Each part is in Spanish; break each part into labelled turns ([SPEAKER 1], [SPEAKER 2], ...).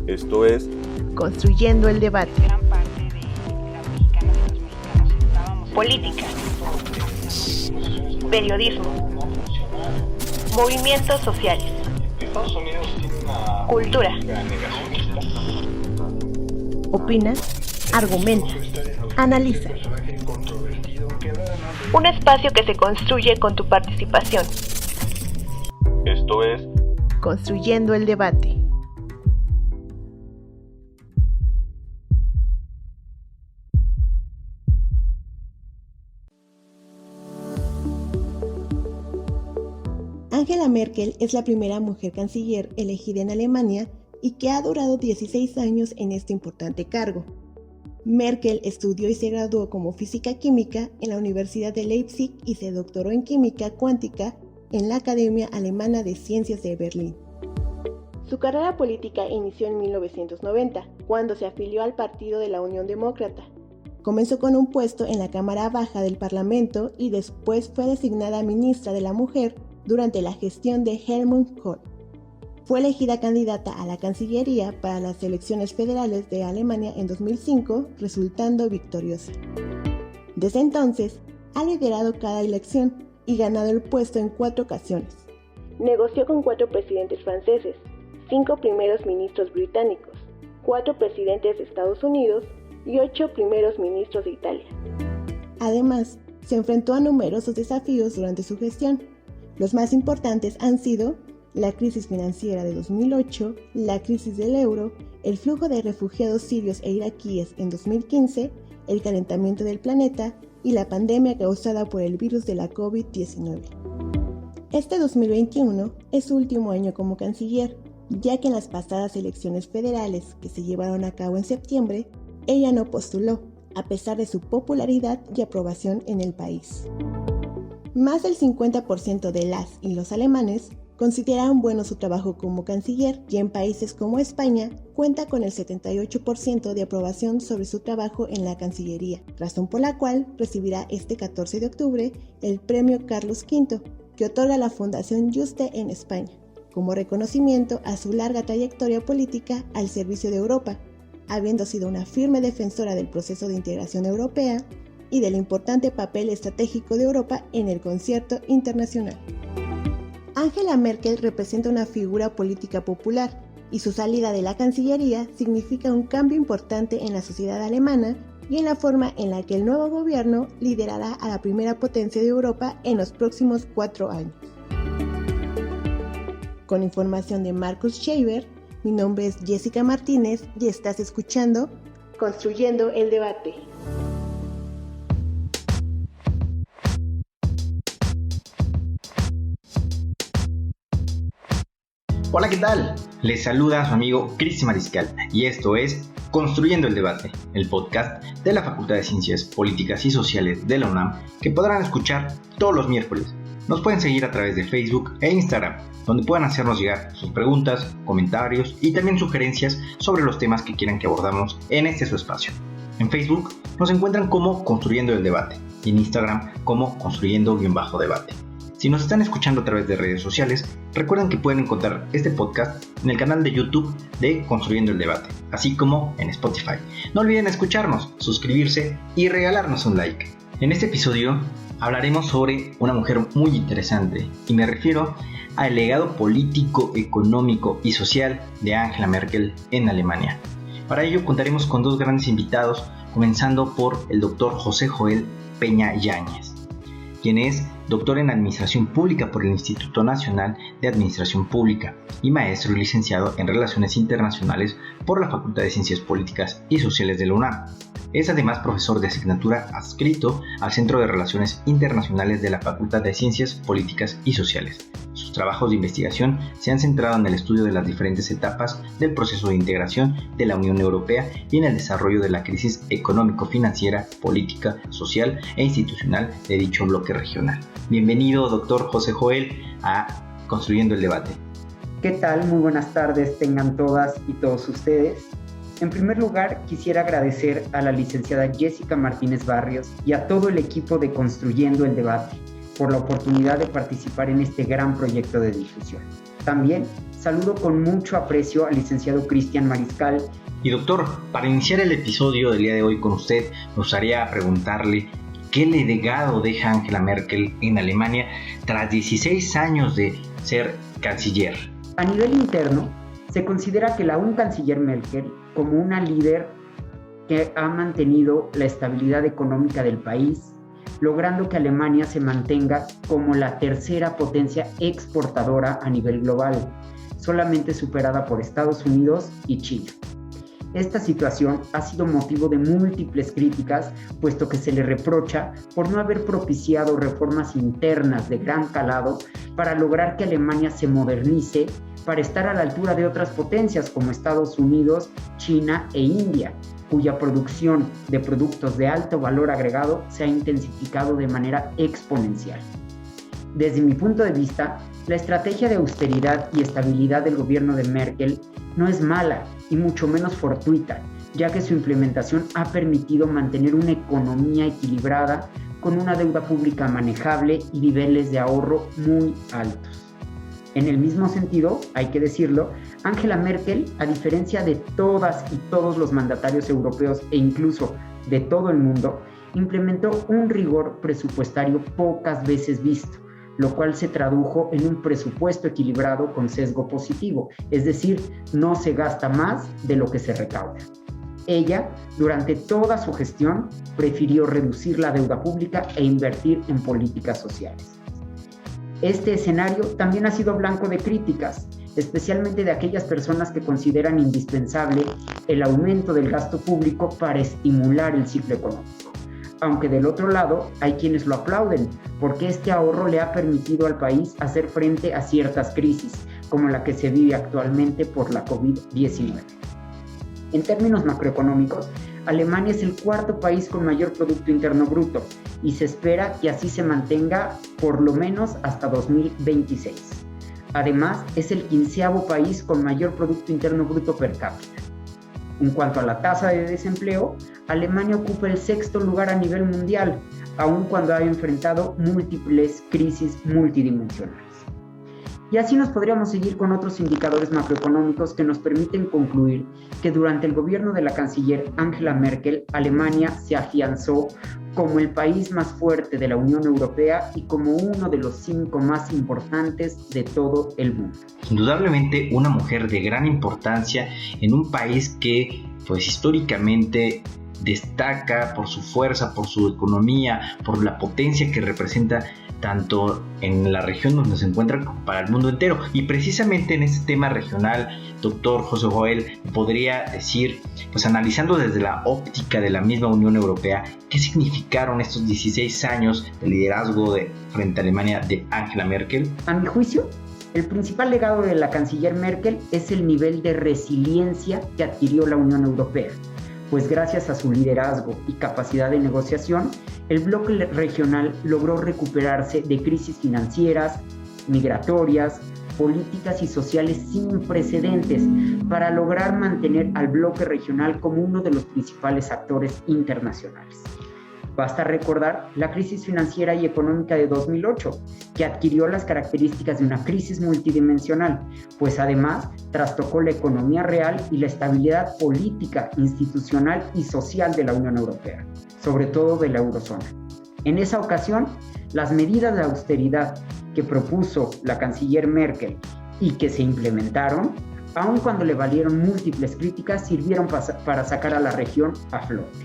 [SPEAKER 1] Esto es
[SPEAKER 2] Construyendo el debate.
[SPEAKER 3] Gran parte de las mexicanas y los mexicanos estábamos. Política, periodismo, movimientos sociales, cultura.
[SPEAKER 2] Opina, argumenta, analiza.
[SPEAKER 3] Un espacio que se construye con tu participación.
[SPEAKER 1] Esto es
[SPEAKER 2] Construyendo el debate. Angela Merkel es la primera mujer canciller elegida en Alemania y que ha durado 16 años en este importante cargo. Merkel estudió y se graduó como física química en la Universidad de Leipzig y se doctoró en química cuántica en la Academia Alemana de Ciencias de Berlín. Su carrera política inició en 1990, cuando se afilió al Partido de la Unión Demócrata. Comenzó con un puesto en la Cámara Baja del Parlamento y después fue designada ministra de la Mujer durante la gestión de Helmut Kohl. Fue elegida candidata a la Cancillería para las elecciones federales de Alemania en 2005, resultando victoriosa. Desde entonces, ha liderado cada elección y ganado el puesto en 4 ocasiones. Negoció con 4 presidentes franceses, 5 primeros ministros británicos, 4 presidentes de Estados Unidos y 8 primeros ministros de Italia. Además, se enfrentó a numerosos desafíos durante su gestión. Los más importantes han sido la crisis financiera de 2008, la crisis del euro, el flujo de refugiados sirios e iraquíes en 2015, el calentamiento del planeta y la pandemia causada por el virus de la COVID-19. Este 2021 es su último año como canciller, ya que en las pasadas elecciones federales que se llevaron a cabo en septiembre, ella no postuló, a pesar de su popularidad y aprobación en el país. Más del 50% de las y los alemanes consideran bueno su trabajo como canciller y en países como España cuenta con el 78% de aprobación sobre su trabajo en la Cancillería, razón por la cual recibirá este 14 de octubre el premio Carlos V, que otorga la Fundación Juste en España, como reconocimiento a su larga trayectoria política al servicio de Europa, habiendo sido una firme defensora del proceso de integración europea y del importante papel estratégico de Europa en el concierto internacional. Angela Merkel representa una figura política popular y su salida de la Cancillería significa un cambio importante en la sociedad alemana y en la forma en la que el nuevo gobierno liderará a la primera potencia de Europa en los próximos 4 años. Con información de Markus Scheiber, mi nombre es Jessica Martínez y estás escuchando Construyendo el Debate.
[SPEAKER 4] Hola, ¿qué tal? Les saluda su amigo Cristian Mariscal y esto es Construyendo el Debate, el podcast de la Facultad de Ciencias Políticas y Sociales de la UNAM que podrán escuchar todos los miércoles. Nos pueden seguir a través de Facebook e Instagram, donde puedan hacernos llegar sus preguntas, comentarios y también sugerencias sobre los temas que quieran que abordamos en este su espacio. En Facebook nos encuentran como Construyendo el Debate y en Instagram como Construyendo-Debate. Si nos están escuchando a través de redes sociales, recuerden que pueden encontrar este podcast en el canal de YouTube de Construyendo el Debate, así como en Spotify. No olviden escucharnos, suscribirse y regalarnos un like. En este episodio hablaremos sobre una mujer muy interesante y me refiero al legado político, económico y social de Angela Merkel en Alemania. Para ello contaremos con 2 grandes invitados, comenzando por el Dr. José Joel Peña Yáñez, quien es doctor en Administración Pública por el Instituto Nacional de Administración Pública y maestro y licenciado en Relaciones Internacionales por la Facultad de Ciencias Políticas y Sociales de la UNAM. Es además profesor de asignatura adscrito al Centro de Relaciones Internacionales de la Facultad de Ciencias Políticas y Sociales. Sus trabajos de investigación se han centrado en el estudio de las diferentes etapas del proceso de integración de la Unión Europea y en el desarrollo de la crisis económico-financiera, política, social e institucional de dicho bloque regional. Bienvenido, doctor José Joel, a Construyendo el Debate.
[SPEAKER 5] ¿Qué tal? Muy buenas tardes tengan todas y todos ustedes. En primer lugar, quisiera agradecer a la licenciada Jessica Martínez Barrios y a todo el equipo de Construyendo el Debate por la oportunidad de participar en este gran proyecto de difusión. También saludo con mucho aprecio al licenciado Cristian Mariscal.
[SPEAKER 4] Y doctor, para iniciar el episodio del día de hoy con usted, me gustaría preguntarle ¿qué legado deja Angela Merkel en Alemania tras 16 años de ser canciller?
[SPEAKER 5] A nivel interno, se considera que la aún canciller Merkel como una líder que ha mantenido la estabilidad económica del país, logrando que Alemania se mantenga como la tercera potencia exportadora a nivel global, solamente superada por Estados Unidos y China. Esta situación ha sido motivo de múltiples críticas, puesto que se le reprocha por no haber propiciado reformas internas de gran calado para lograr que Alemania se modernice para estar a la altura de otras potencias como Estados Unidos, China e India, cuya producción de productos de alto valor agregado se ha intensificado de manera exponencial. Desde mi punto de vista, la estrategia de austeridad y estabilidad del gobierno de Merkel no es mala y mucho menos fortuita, ya que su implementación ha permitido mantener una economía equilibrada con una deuda pública manejable y niveles de ahorro muy altos. En el mismo sentido, hay que decirlo, Angela Merkel, a diferencia de todas y todos los mandatarios europeos e incluso de todo el mundo, implementó un rigor presupuestario pocas veces visto, lo cual se tradujo en un presupuesto equilibrado con sesgo positivo, es decir, no se gasta más de lo que se recauda. Ella, durante toda su gestión, prefirió reducir la deuda pública e invertir en políticas sociales. Este escenario también ha sido blanco de críticas, especialmente de aquellas personas que consideran indispensable el aumento del gasto público para estimular el ciclo económico. Aunque del otro lado hay quienes lo aplauden, porque este ahorro le ha permitido al país hacer frente a ciertas crisis, como la que se vive actualmente por la COVID-19. En términos macroeconómicos, Alemania es el cuarto país con mayor Producto Interno Bruto y se espera que así se mantenga por lo menos hasta 2026. Además, es el 15º país con mayor Producto Interno Bruto per cápita. En cuanto a la tasa de desempleo, Alemania ocupa el 6º lugar a nivel mundial, aun cuando ha enfrentado múltiples crisis multidimensionales. Y así nos podríamos seguir con otros indicadores macroeconómicos que nos permiten concluir que durante el gobierno de la canciller Angela Merkel, Alemania se afianzó como el país más fuerte de la Unión Europea y como uno de los 5 más importantes de todo el mundo.
[SPEAKER 4] Indudablemente una mujer de gran importancia en un país que, pues históricamente, destaca por su fuerza, por su economía, por la potencia que representa tanto en la región donde se encuentra como para el mundo entero. Y precisamente en este tema regional, doctor José Joel, podría decir, pues analizando desde la óptica de la misma Unión Europea, ¿qué significaron estos 16 años de liderazgo frente a Alemania de Angela Merkel?
[SPEAKER 5] A mi juicio, el principal legado de la canciller Merkel es el nivel de resiliencia que adquirió la Unión Europea, pues gracias a su liderazgo y capacidad de negociación, el bloque regional logró recuperarse de crisis financieras, migratorias, políticas y sociales sin precedentes para lograr mantener al bloque regional como uno de los principales actores internacionales. Basta recordar la crisis financiera y económica de 2008, que adquirió las características de una crisis multidimensional, pues además trastocó la economía real y la estabilidad política, institucional y social de la Unión Europea, sobre todo de la eurozona. En esa ocasión, las medidas de austeridad que propuso la canciller Merkel y que se implementaron, aun cuando le valieron múltiples críticas, sirvieron para sacar a la región a flote.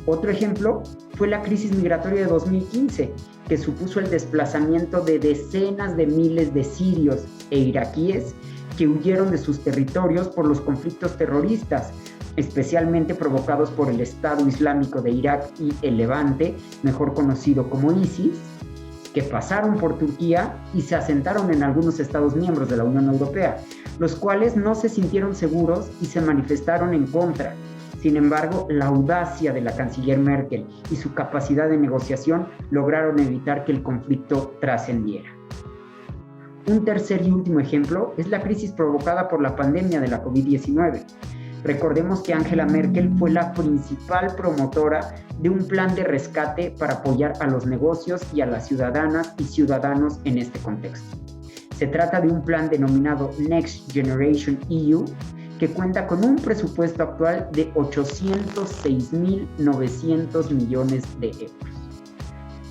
[SPEAKER 5] Otro ejemplo fue la crisis migratoria de 2015, que supuso el desplazamiento de decenas de miles de sirios e iraquíes que huyeron de sus territorios por los conflictos terroristas, especialmente provocados por el Estado Islámico de Irak y el Levante, mejor conocido como ISIS, que pasaron por Turquía y se asentaron en algunos Estados miembros de la Unión Europea, los cuales no se sintieron seguros y se manifestaron en contra. Sin embargo, la audacia de la canciller Merkel y su capacidad de negociación lograron evitar que el conflicto trascendiera. Un tercer y último ejemplo es la crisis provocada por la pandemia de la COVID-19. Recordemos que Angela Merkel fue la principal promotora de un plan de rescate para apoyar a los negocios y a las ciudadanas y ciudadanos en este contexto. Se trata de un plan denominado Next Generation EU, que cuenta con un presupuesto actual de 806.900 millones de euros.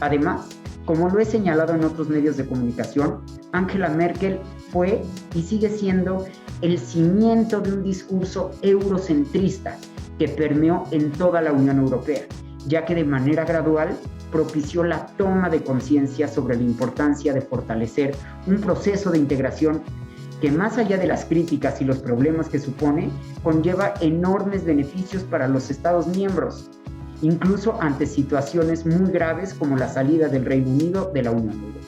[SPEAKER 5] Además, como lo he señalado en otros medios de comunicación, Angela Merkel fue y sigue siendo el cimiento de un discurso eurocentrista que permeó en toda la Unión Europea, ya que de manera gradual propició la toma de conciencia sobre la importancia de fortalecer un proceso de integración que, más allá de las críticas y los problemas que supone, conlleva enormes beneficios para los Estados miembros, incluso ante situaciones muy graves como la salida del Reino Unido de la Unión Europea.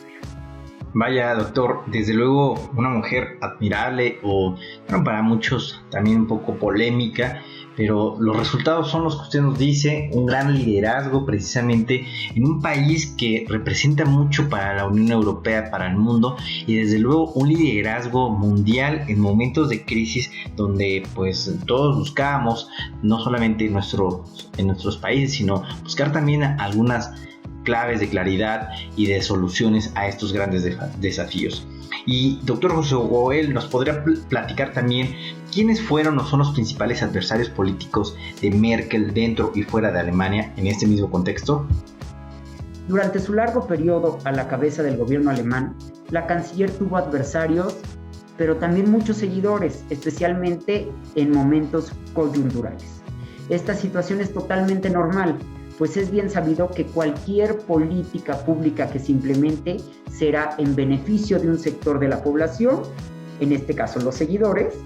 [SPEAKER 4] Vaya, doctor, desde luego una mujer admirable o, bueno, para muchos también un poco polémica, pero los resultados son los que usted nos dice, un gran liderazgo precisamente en un país que representa mucho para la Unión Europea, para el mundo, y desde luego un liderazgo mundial en momentos de crisis donde pues todos buscábamos, no solamente en nuestros países, sino buscar también algunas claves de claridad y de soluciones a estos grandes desafíos. Y doctor José Goel, ¿nos podría platicar también quiénes fueron o son los principales adversarios políticos de Merkel dentro y fuera de Alemania en este mismo contexto?
[SPEAKER 5] Durante su largo periodo a la cabeza del gobierno alemán, la canciller tuvo adversarios, pero también muchos seguidores, especialmente en momentos coyunturales. Esta situación es totalmente normal, pues es bien sabido que cualquier política pública que se implemente será en beneficio de un sector de la población, en este caso los seguidores,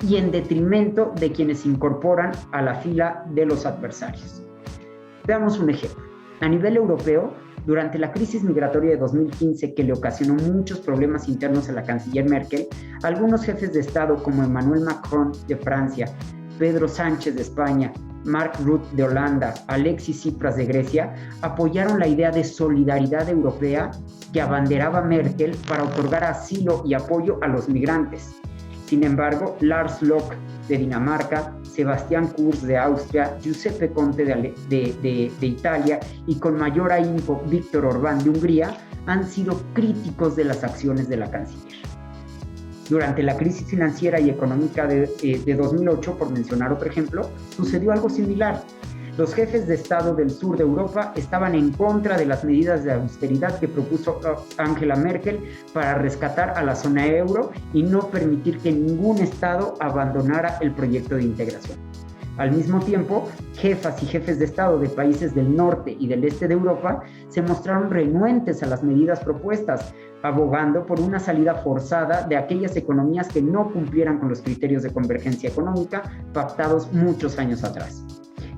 [SPEAKER 5] y en detrimento de quienes se incorporan a la fila de los adversarios. Veamos un ejemplo. A nivel europeo, durante la crisis migratoria de 2015 que le ocasionó muchos problemas internos a la canciller Merkel, algunos jefes de Estado como Emmanuel Macron de Francia, Pedro Sánchez de España, Mark Rutte de Holanda, Alexis Tsipras de Grecia, apoyaron la idea de solidaridad europea que abanderaba Merkel para otorgar asilo y apoyo a los migrantes. Sin embargo, Lars Løkke de Dinamarca, Sebastian Kurz de Austria, Giuseppe Conte de Italia y con mayor ahínco Viktor Orbán de Hungría han sido críticos de las acciones de la canciller. Durante la crisis financiera y económica de 2008, por mencionar otro ejemplo, sucedió algo similar. Los jefes de Estado del sur de Europa estaban en contra de las medidas de austeridad que propuso Angela Merkel para rescatar a la zona euro y no permitir que ningún Estado abandonara el proyecto de integración. Al mismo tiempo, jefas y jefes de Estado de países del norte y del este de Europa se mostraron renuentes a las medidas propuestas, abogando por una salida forzada de aquellas economías que no cumplieran con los criterios de convergencia económica pactados muchos años atrás.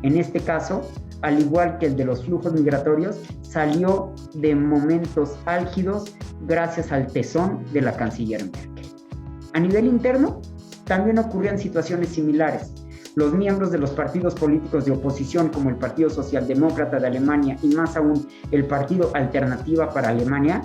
[SPEAKER 5] En este caso, al igual que el de los flujos migratorios, salió de momentos álgidos gracias al tesón de la canciller Merkel. A nivel interno, también ocurrían situaciones similares. Los miembros de los partidos políticos de oposición, como el Partido Socialdemócrata de Alemania y más aún el Partido Alternativa para Alemania,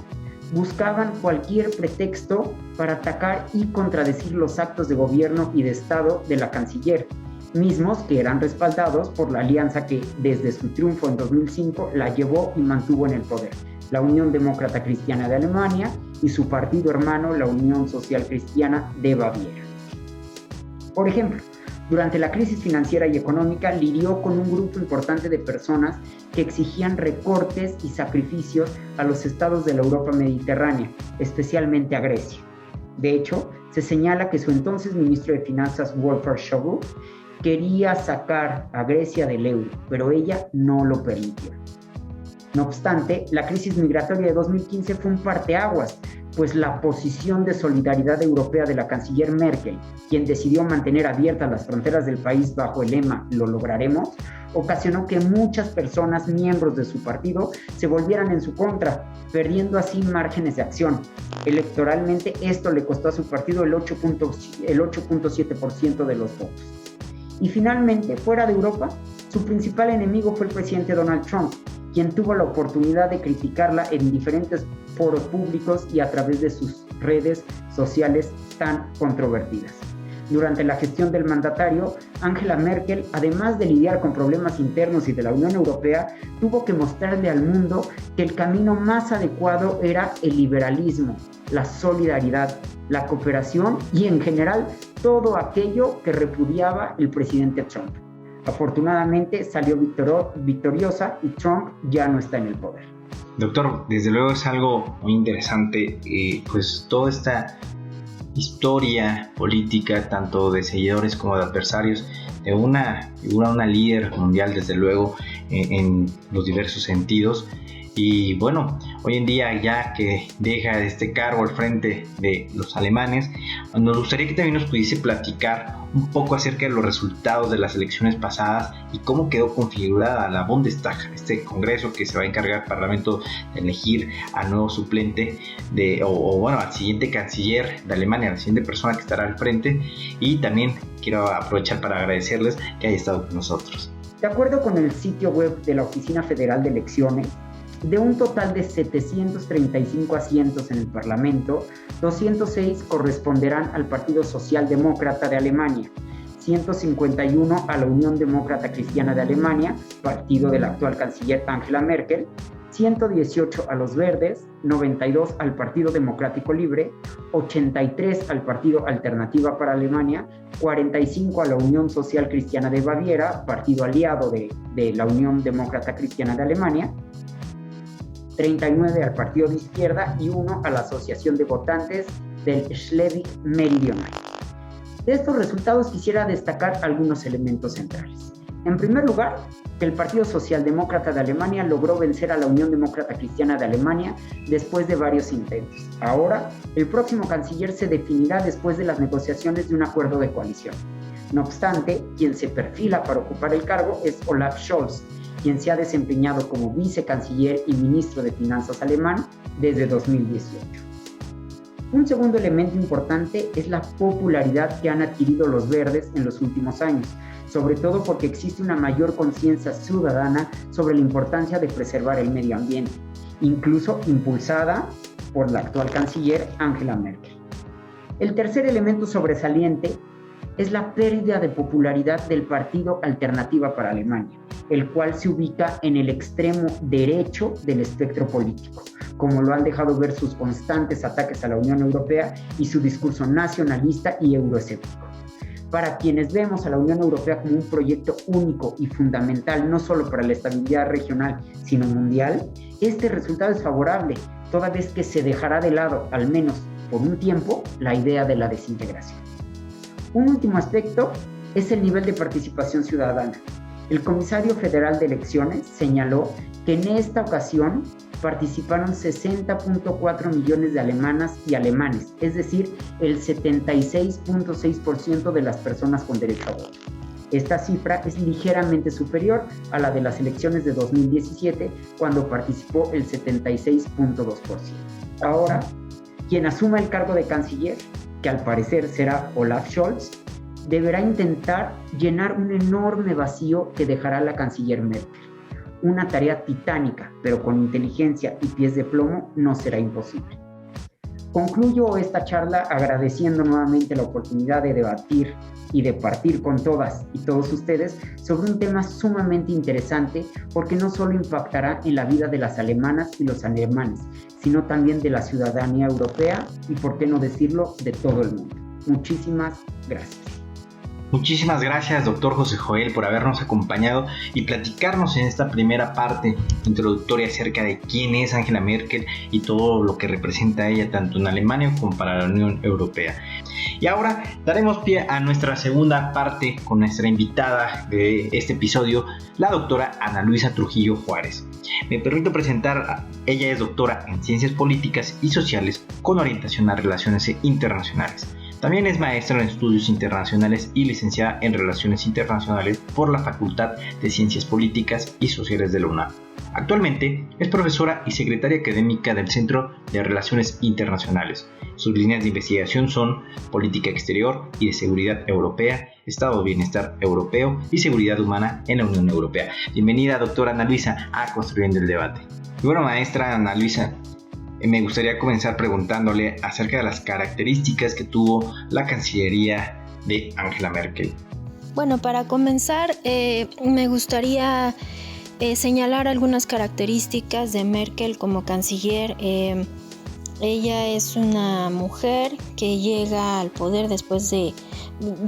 [SPEAKER 5] buscaban cualquier pretexto para atacar y contradecir los actos de gobierno y de Estado de la canciller, mismos que eran respaldados por la alianza que desde su triunfo en 2005 la llevó y mantuvo en el poder, la Unión Demócrata Cristiana de Alemania y su partido hermano, la Unión Social Cristiana de Baviera. Por ejemplo, durante la crisis financiera y económica lidió con un grupo importante de personas que exigían recortes y sacrificios a los estados de la Europa mediterránea, especialmente a Grecia. De hecho, se señala que su entonces ministro de Finanzas, Wolfgang Schäuble, quería sacar a Grecia del euro, pero ella no lo permitió. No obstante, la crisis migratoria de 2015 fue un parteaguas, pues la posición de solidaridad europea de la canciller Merkel, quien decidió mantener abiertas las fronteras del país bajo el lema "Lo lograremos", ocasionó que muchas personas miembros de su partido se volvieran en su contra, perdiendo así márgenes de acción. Electoralmente, esto le costó a su partido el 8.7% de los votos. Y finalmente, fuera de Europa, su principal enemigo fue el presidente Donald Trump, quien tuvo la oportunidad de criticarla en diferentes foros públicos y a través de sus redes sociales tan controvertidas. Durante la gestión del mandatario, Angela Merkel, además de lidiar con problemas internos y de la Unión Europea, tuvo que mostrarle al mundo que el camino más adecuado era el liberalismo, la solidaridad, la cooperación y en general todo aquello que repudiaba el presidente Trump. Afortunadamente salió victoriosa y Trump ya no está en el poder.
[SPEAKER 4] Doctor, desde luego es algo muy interesante, pues toda esta historia política, tanto de seguidores como de adversarios, de una figura, una líder mundial, desde luego, en los diversos sentidos. Y bueno, hoy en día, ya que deja este cargo al frente de los alemanes, nos gustaría que también nos pudiese platicar un poco acerca de los resultados de las elecciones pasadas y cómo quedó configurada la Bundestag, este congreso que se va a encargar al Parlamento de elegir al nuevo suplente al siguiente canciller de Alemania, la siguiente persona que estará al frente. Y también quiero aprovechar para agradecerles que haya estado con nosotros.
[SPEAKER 5] De acuerdo con el sitio web de la Oficina Federal de Elecciones, de un total de 735 asientos en el Parlamento, 206 corresponderán al Partido Socialdemócrata de Alemania, 151 a la Unión Demócrata Cristiana de Alemania, partido de la actual canciller Angela Merkel, 118 a los Verdes, 92 al Partido Democrático Libre, 83 al Partido Alternativa para Alemania, 45 a la Unión Social Cristiana de Baviera, partido aliado de la Unión Demócrata Cristiana de Alemania, 39 al Partido de Izquierda y 1 a la Asociación de Votantes del Schleswig Meridional. De estos resultados quisiera destacar algunos elementos centrales. En primer lugar, que el Partido Socialdemócrata de Alemania logró vencer a la Unión Demócrata Cristiana de Alemania después de varios intentos. Ahora, el próximo canciller se definirá después de las negociaciones de un acuerdo de coalición. No obstante, quien se perfila para ocupar el cargo es Olaf Scholz, quien se ha desempeñado como vicecanciller y ministro de Finanzas alemán desde 2018. Un segundo elemento importante es la popularidad que han adquirido los verdes en los últimos años, sobre todo porque existe una mayor conciencia ciudadana sobre la importancia de preservar el medio ambiente, incluso impulsada por la actual canciller Angela Merkel. El tercer elemento sobresaliente es la pérdida de popularidad del Partido Alternativa para Alemania, el cual se ubica en el extremo derecho del espectro político, como lo han dejado ver sus constantes ataques a la Unión Europea y su discurso nacionalista y euroescéptico. Para quienes vemos a la Unión Europea como un proyecto único y fundamental, no solo para la estabilidad regional, sino mundial, este resultado es favorable, toda vez que se dejará de lado, al menos por un tiempo, la idea de la desintegración. Un último aspecto es el nivel de participación ciudadana. El comisario federal de elecciones señaló que en esta ocasión participaron 60.4 millones de alemanas y alemanes, es decir, el 76.6% de las personas con derecho a voto. Esta cifra es ligeramente superior a la de las elecciones de 2017, cuando participó el 76.2%. Ahora, quien asuma el cargo de canciller, que al parecer será Olaf Scholz, deberá intentar llenar un enorme vacío que dejará la canciller Merkel. Una tarea titánica, pero con inteligencia y pies de plomo no será imposible. Concluyo esta charla agradeciendo nuevamente la oportunidad de debatir y de partir con todas y todos ustedes sobre un tema sumamente interesante, porque no solo impactará en la vida de las alemanas y los alemanes, sino también de la ciudadanía europea y, por qué no decirlo, de todo el mundo. Muchísimas gracias.
[SPEAKER 4] Muchísimas gracias, doctor José Joel, por habernos acompañado y platicarnos en esta primera parte introductoria acerca de quién es Angela Merkel y todo lo que representa ella, tanto en Alemania como para la Unión Europea. Y ahora daremos pie a nuestra segunda parte con nuestra invitada de este episodio, la doctora Ana Luisa Trujillo Juárez. Me permito presentar, ella es doctora en Ciencias Políticas y Sociales con orientación a Relaciones Internacionales. También es maestra en Estudios Internacionales y licenciada en Relaciones Internacionales por la Facultad de Ciencias Políticas y Sociales de la UNAM. Actualmente es profesora y secretaria académica del Centro de Relaciones Internacionales. Sus líneas de investigación son Política Exterior y de Seguridad Europea, Estado de Bienestar Europeo y Seguridad Humana en la Unión Europea. Bienvenida, doctora Ana Luisa, a Construyendo el Debate. Y bueno, maestra Ana Luisa, me gustaría comenzar preguntándole acerca de las características que tuvo la Cancillería de Angela Merkel.
[SPEAKER 6] Bueno, para comenzar, me gustaría señalar algunas características de Merkel como canciller. Ella es una mujer que llega al poder después de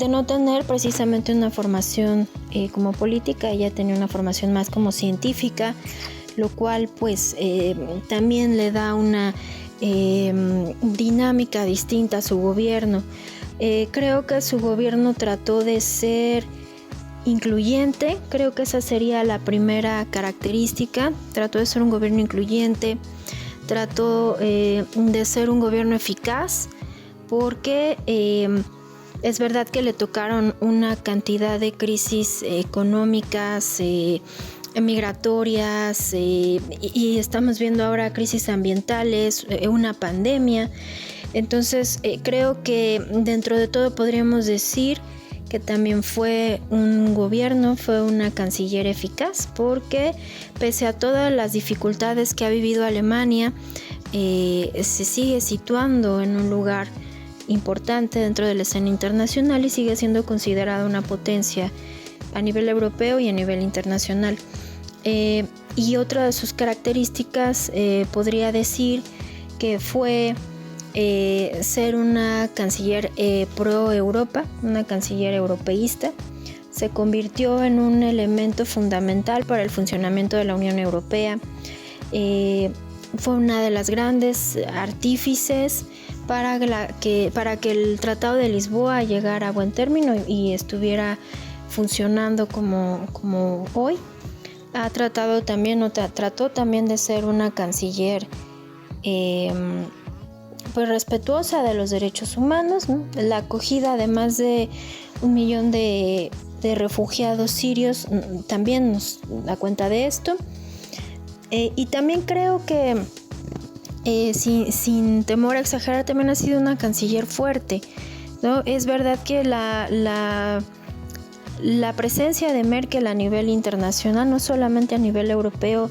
[SPEAKER 6] no tener precisamente una formación como política. Ella tenía una formación más como científica, lo cual pues también le da una dinámica distinta a su gobierno. Creo que su gobierno trató de ser incluyente, creo que esa sería la primera característica. Trató de ser un gobierno incluyente, trató de ser un gobierno eficaz, porque es verdad que le tocaron una cantidad de crisis económicas, migratorias, y estamos viendo ahora crisis ambientales, una pandemia. Entonces creo que dentro de todo podríamos decir que también fue un gobierno, fue una canciller eficaz, porque pese a todas las dificultades que ha vivido Alemania, se sigue situando en un lugar importante dentro de la escena internacional y sigue siendo considerada una potencia a nivel europeo y a nivel internacional. Y otra de sus características podría decir que fue ser una canciller pro Europa, una canciller europeísta. Se convirtió en un elemento fundamental para el funcionamiento de la Unión Europea. Fue una de las grandes artífices para que el Tratado de Lisboa llegara a buen término y estuviera funcionando como hoy. Trató también de ser una canciller pues respetuosa de los derechos humanos, ¿no? La acogida de más de 1 millón de refugiados sirios también nos da cuenta de esto. Y también creo que sin temor a exagerar, también ha sido una canciller fuerte, ¿no? Es verdad que la presencia de Merkel a nivel internacional, no solamente a nivel europeo,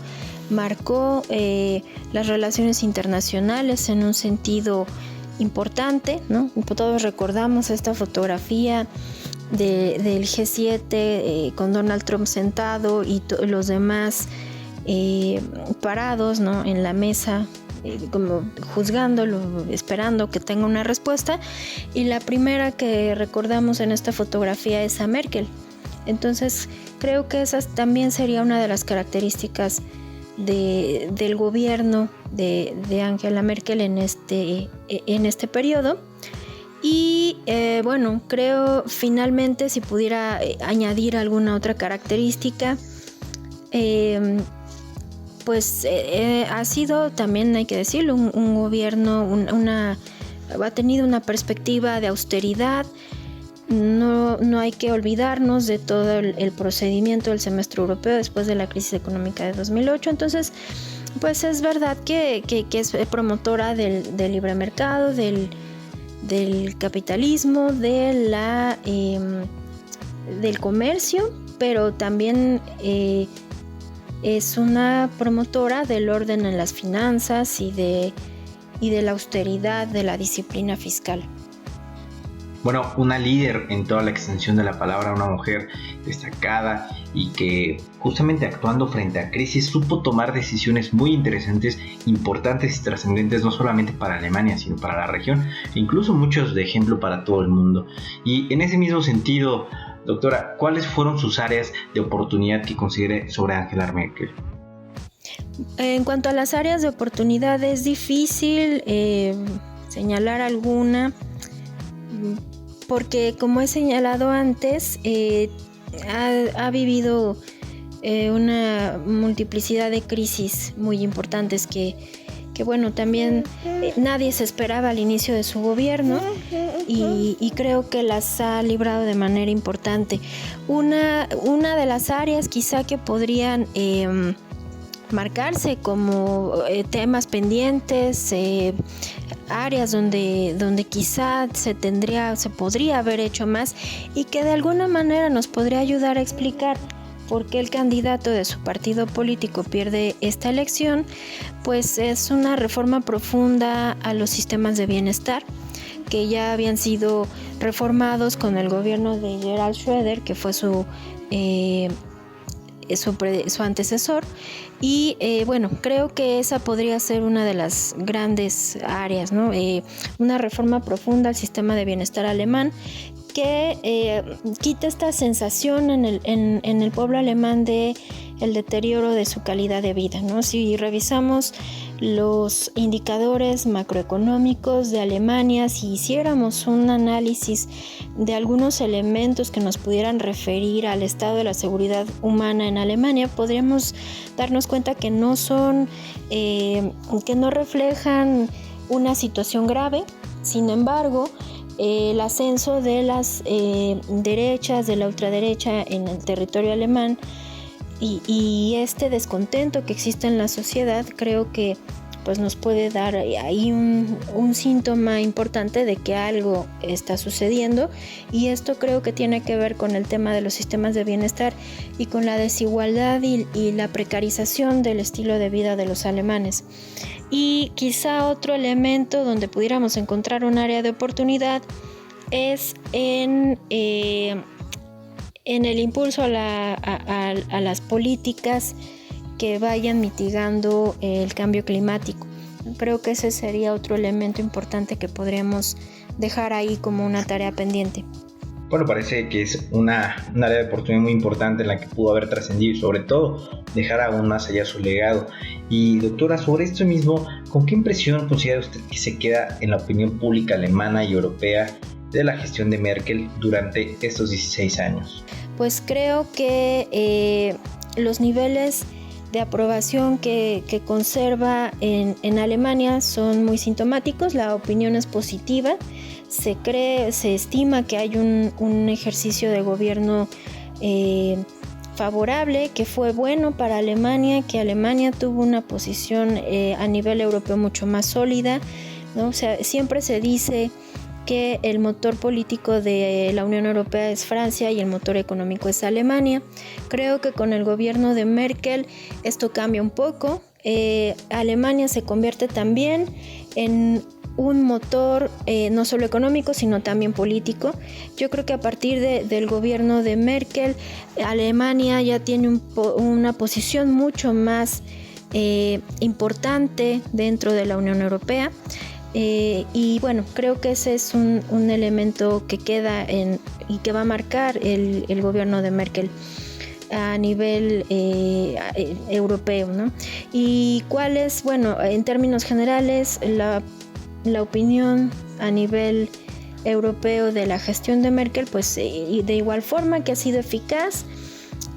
[SPEAKER 6] marcó las relaciones internacionales en un sentido importante, ¿no? Todos recordamos esta fotografía del G7 con Donald Trump sentado y los demás parados, ¿no?, en la mesa, como juzgándolo, esperando que tenga una respuesta, y la primera que recordamos en esta fotografía es a Merkel. Entonces creo que esa también sería una de las características del gobierno de Angela Merkel en este periodo. Y bueno, creo finalmente, si pudiera añadir alguna otra característica, pues ha sido también, hay que decirlo, un gobierno, ha tenido una perspectiva de austeridad. No hay que olvidarnos de todo el procedimiento del semestre europeo después de la crisis económica de 2008. Entonces, pues es verdad que es promotora del libre mercado, del capitalismo, del comercio, pero también es una promotora del orden en las finanzas y de la austeridad, de la disciplina fiscal.
[SPEAKER 4] Bueno, una líder en toda la extensión de la palabra, una mujer destacada y que justamente actuando frente a crisis supo tomar decisiones muy interesantes, importantes y trascendentes, no solamente para Alemania, sino para la región, e incluso muchos de ejemplo para todo el mundo. Y en ese mismo sentido, doctora, ¿cuáles fueron sus áreas de oportunidad que considere sobre Angela Merkel?
[SPEAKER 6] En cuanto a las áreas de oportunidad, es difícil señalar alguna, porque como he señalado antes, ha vivido una multiplicidad de crisis muy importantes que bueno, también nadie se esperaba al inicio de su gobierno, y creo que las ha librado de manera importante. Una de las áreas quizá que podrían marcarse como temas pendientes, áreas donde quizá se podría haber hecho más, y que de alguna manera nos podría ayudar a explicar por qué el candidato de su partido político pierde esta elección, pues es una reforma profunda a los sistemas de bienestar que ya habían sido reformados con el gobierno de Gerhard Schröder, que fue su su antecesor. Y bueno, creo que esa podría ser una de las grandes áreas, ¿no? Una reforma profunda al sistema de bienestar alemán que quita esta sensación en el pueblo alemán de el deterioro de su calidad de vida, ¿no? Si revisamos los indicadores macroeconómicos de Alemania, si hiciéramos un análisis de algunos elementos que nos pudieran referir al estado de la seguridad humana en Alemania, podríamos darnos cuenta que no son, que no reflejan una situación grave. Sin embargo, el ascenso de las derechas, de la ultraderecha en el territorio alemán y este descontento que existe en la sociedad, creo que pues nos puede dar ahí un síntoma importante de que algo está sucediendo, y esto creo que tiene que ver con el tema de los sistemas de bienestar y con la desigualdad y la precarización del estilo de vida de los alemanes. Y quizá otro elemento donde pudiéramos encontrar un área de oportunidad es en el impulso a las políticas que vayan mitigando el cambio climático. Creo que ese sería otro elemento importante que podríamos dejar ahí como una tarea pendiente.
[SPEAKER 4] Bueno, parece que es una área de oportunidad muy importante en la que pudo haber trascendido y sobre todo dejar aún más allá su legado. Y doctora, sobre esto mismo, ¿con qué impresión considera usted que se queda en la opinión pública alemana y europea de la gestión de Merkel durante estos 16 años?
[SPEAKER 6] Pues creo que los niveles de aprobación que conserva en Alemania son muy sintomáticos. La opinión es positiva. Se estima que hay un ejercicio de gobierno favorable, que fue bueno para Alemania, que Alemania tuvo una posición a nivel europeo mucho más sólida, ¿no? O sea, siempre se dice que el motor político de la Unión Europea es Francia y el motor económico es Alemania. Creo que con el gobierno de Merkel esto cambia un poco. Alemania se convierte también en un motor no solo económico, sino también político. Yo creo que a partir del gobierno de Merkel, Alemania ya tiene una posición mucho más importante dentro de la Unión Europea. Y bueno, creo que ese es un elemento que queda y que va a marcar el gobierno de Merkel a nivel europeo, ¿no? Y cuál es, bueno, en términos generales, la opinión a nivel europeo de la gestión de Merkel, pues de igual forma que ha sido eficaz,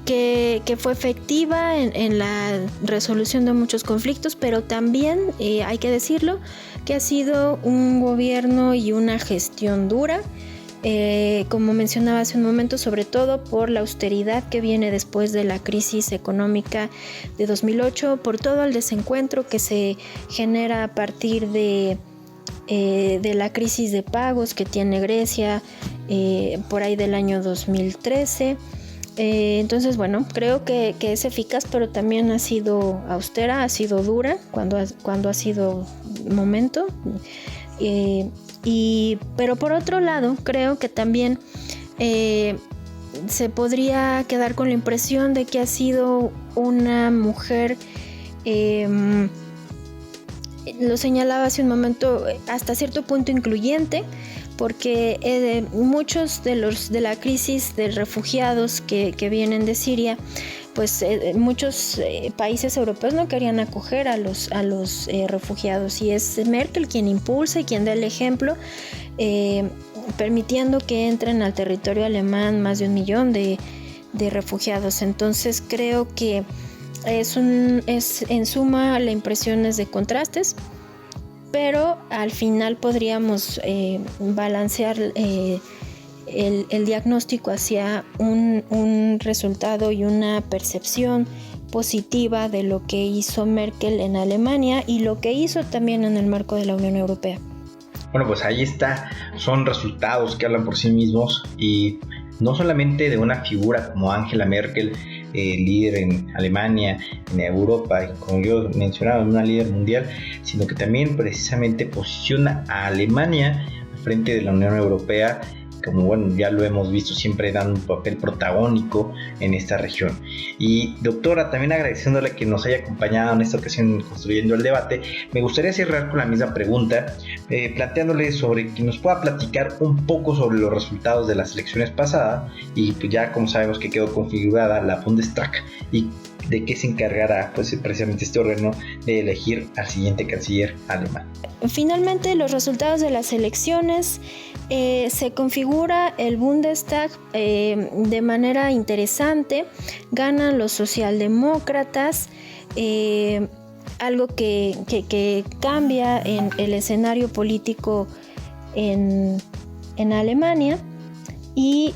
[SPEAKER 6] que fue efectiva en la resolución de muchos conflictos, pero también, hay que decirlo, que ha sido un gobierno y una gestión dura, como mencionaba hace un momento, sobre todo por la austeridad que viene después de la crisis económica de 2008, por todo el desencuentro que se genera a partir de la crisis de pagos que tiene Grecia por ahí del año 2013. Entonces, bueno, creo que es eficaz, pero también ha sido austera, ha sido dura cuando ha sido momento. Pero por otro lado, creo que también se podría quedar con la impresión de que ha sido una mujer, lo señalaba hace un momento, hasta cierto punto incluyente, porque muchos de la crisis de refugiados que vienen de Siria, pues muchos países europeos no querían acoger a los refugiados, y es Merkel quien impulsa y quien da el ejemplo, permitiendo que entren al territorio alemán más de 1 millón de refugiados. Entonces creo que es en suma la impresión es de contrastes, pero al final podríamos balancear el diagnóstico hacia un resultado y una percepción positiva de lo que hizo Merkel en Alemania y lo que hizo también en el marco de la Unión Europea.
[SPEAKER 4] Bueno, pues ahí está, son resultados que hablan por sí mismos, y no solamente de una figura como Angela Merkel, líder en Alemania, en Europa, y como yo mencionaba, una líder mundial, sino que también precisamente posiciona a Alemania al frente de la Unión Europea como bueno, ya lo hemos visto, siempre dan un papel protagónico en esta región. Y doctora, también agradeciéndole que nos haya acompañado en esta ocasión construyendo el debate, me gustaría cerrar con la misma pregunta, planteándole sobre que nos pueda platicar un poco sobre los resultados de las elecciones pasadas, y pues ya como sabemos que quedó configurada la Bundestag, y de qué se encargará pues precisamente este órgano de elegir al siguiente canciller alemán.
[SPEAKER 6] Finalmente, los resultados de las elecciones, se configura el Bundestag de manera interesante. Ganan los socialdemócratas, algo que cambia en el escenario político en Alemania. Y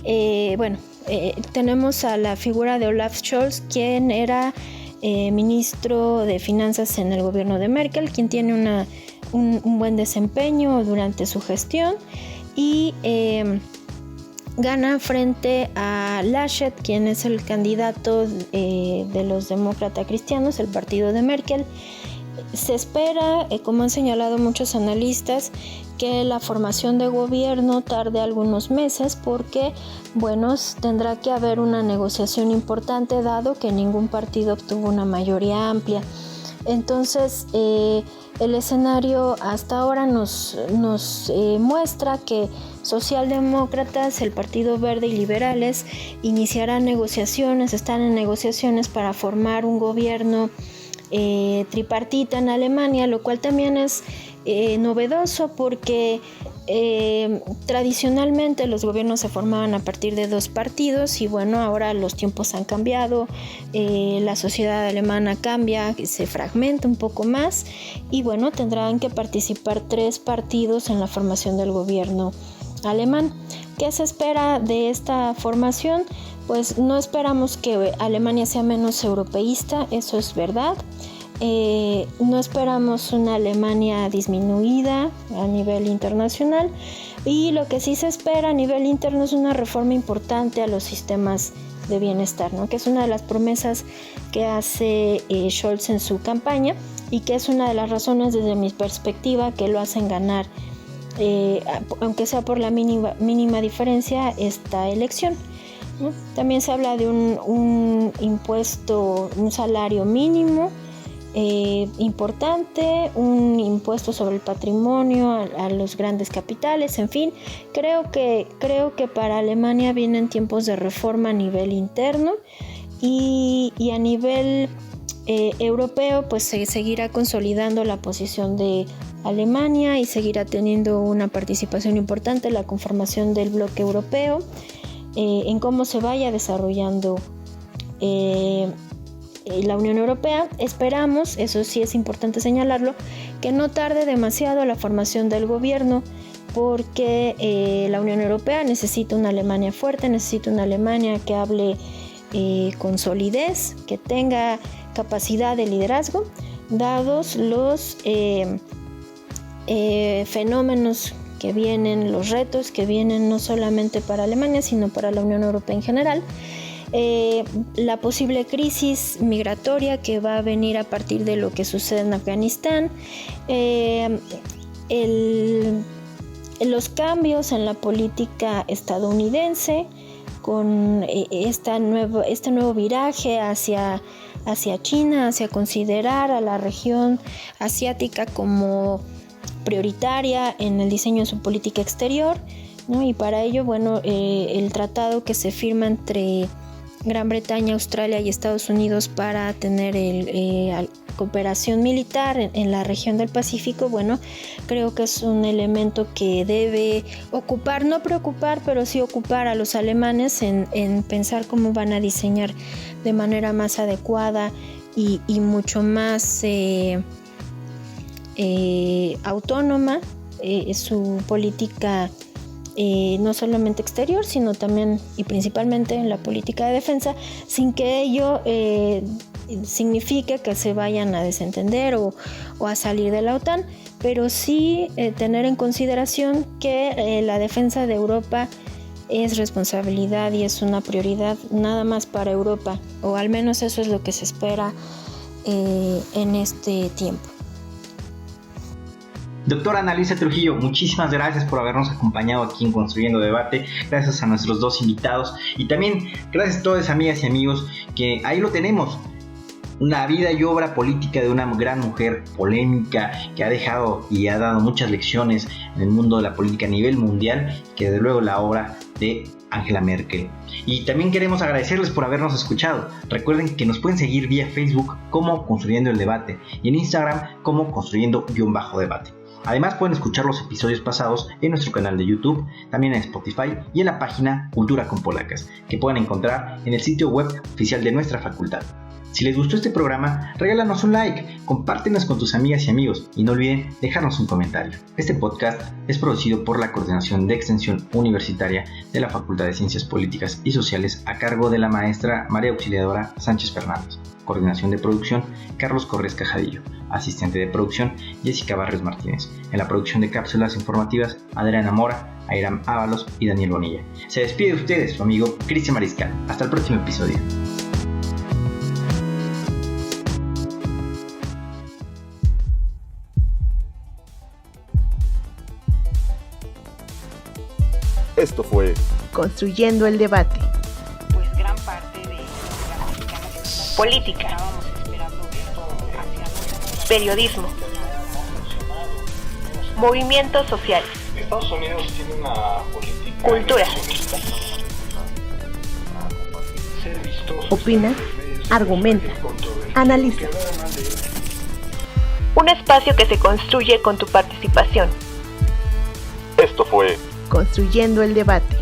[SPEAKER 6] tenemos a la figura de Olaf Scholz, quien era ministro de Finanzas en el gobierno de Merkel, quien tiene un buen desempeño durante su gestión, y gana frente a Laschet, quien es el candidato de los demócratas cristianos, el partido de Merkel. Se espera, como han señalado muchos analistas, que la formación de gobierno tarde algunos meses porque, tendrá que haber una negociación importante dado que ningún partido obtuvo una mayoría amplia. Entonces, el escenario hasta ahora nos muestra que socialdemócratas, el Partido Verde y liberales iniciarán negociaciones, están en negociaciones para formar un gobierno tripartita en Alemania, lo cual también es novedoso porque tradicionalmente los gobiernos se formaban a partir de dos partidos y ahora los tiempos han cambiado, la sociedad alemana cambia, se fragmenta un poco más y tendrán que participar 3 partidos en la formación del gobierno alemán. ¿Qué se espera de esta formación? Pues no esperamos que Alemania sea menos europeísta, eso es verdad. No esperamos una Alemania disminuida a nivel internacional, y lo que sí se espera a nivel interno es una reforma importante a los sistemas de bienestar, ¿no? Que es una de las promesas que hace Scholz en su campaña y que es una de las razones desde mi perspectiva que lo hacen ganar, aunque sea por la mínima diferencia, esta elección, ¿no? También se habla de un impuesto, un salario mínimo importante, un impuesto sobre el patrimonio a los grandes capitales, en fin, creo que para Alemania vienen tiempos de reforma a nivel interno y a nivel europeo pues se seguirá consolidando la posición de Alemania y seguirá teniendo una participación importante en la conformación del bloque europeo, en cómo se vaya desarrollando la Unión Europea. Esperamos, eso sí es importante señalarlo, que no tarde demasiado la formación del gobierno, porque la Unión Europea necesita una Alemania fuerte, necesita una Alemania que hable con solidez, que tenga capacidad de liderazgo, dados los fenómenos que vienen, los retos que vienen no solamente para Alemania, sino para la Unión Europea en general. La posible crisis migratoria que va a venir a partir de lo que sucede en Afganistán, los cambios en la política estadounidense con este nuevo viraje hacia China, hacia considerar a la región asiática como prioritaria en el diseño de su política exterior, ¿no? Y para ello, el tratado que se firma entre Gran Bretaña, Australia y Estados Unidos para tener cooperación militar en la región del Pacífico, creo que es un elemento que debe ocupar, no preocupar, pero sí ocupar a los alemanes en pensar cómo van a diseñar de manera más adecuada y mucho más autónoma su política, no solamente exterior, sino también y principalmente en la política de defensa, sin que ello signifique que se vayan a desentender o a salir de la OTAN, pero sí tener en consideración que la defensa de Europa es responsabilidad y es una prioridad nada más para Europa, o al menos eso es lo que se espera en este tiempo.
[SPEAKER 4] Doctora Ana Luisa Trujillo, muchísimas gracias por habernos acompañado aquí en Construyendo Debate. Gracias a nuestros dos invitados y también gracias a todas amigas y amigos que ahí lo tenemos. Una vida y obra política de una gran mujer polémica que ha dejado y ha dado muchas lecciones en el mundo de la política a nivel mundial, que desde luego la obra de Angela Merkel. Y también queremos agradecerles por habernos escuchado. Recuerden que nos pueden seguir vía Facebook como Construyendo el Debate y en Instagram como Construyendo_Debate. Además pueden escuchar los episodios pasados en nuestro canal de YouTube, también en Spotify y en la página Cultura con Polacas, que pueden encontrar en el sitio web oficial de nuestra facultad. Si les gustó este programa, regálanos un like, compártenos con tus amigas y amigos y no olviden dejarnos un comentario. Este podcast es producido por la Coordinación de Extensión Universitaria de la Facultad de Ciencias Políticas y Sociales a cargo de la maestra María Auxiliadora Sánchez Fernández. Coordinación de producción, Carlos Corres Cajadillo. Asistente de producción, Jessica Barrios Martínez. En la producción de cápsulas informativas, Adriana Mora, Airam Ábalos y Daniel Bonilla. Se despide de ustedes su amigo Cristian Mariscal. Hasta el próximo episodio.
[SPEAKER 1] Esto fue
[SPEAKER 2] Construyendo el Debate.
[SPEAKER 3] Pues gran parte de la mexicana
[SPEAKER 7] Política,
[SPEAKER 3] estábamos esperando esto hacia
[SPEAKER 7] periodismo, movimientos sociales,
[SPEAKER 1] Estados Unidos tiene una política
[SPEAKER 7] cultura,
[SPEAKER 1] ser vistoso,
[SPEAKER 2] Opina, argumenta, analiza.
[SPEAKER 7] un espacio que se construye con tu participación.
[SPEAKER 1] Esto fue
[SPEAKER 2] Construyendo el Debate.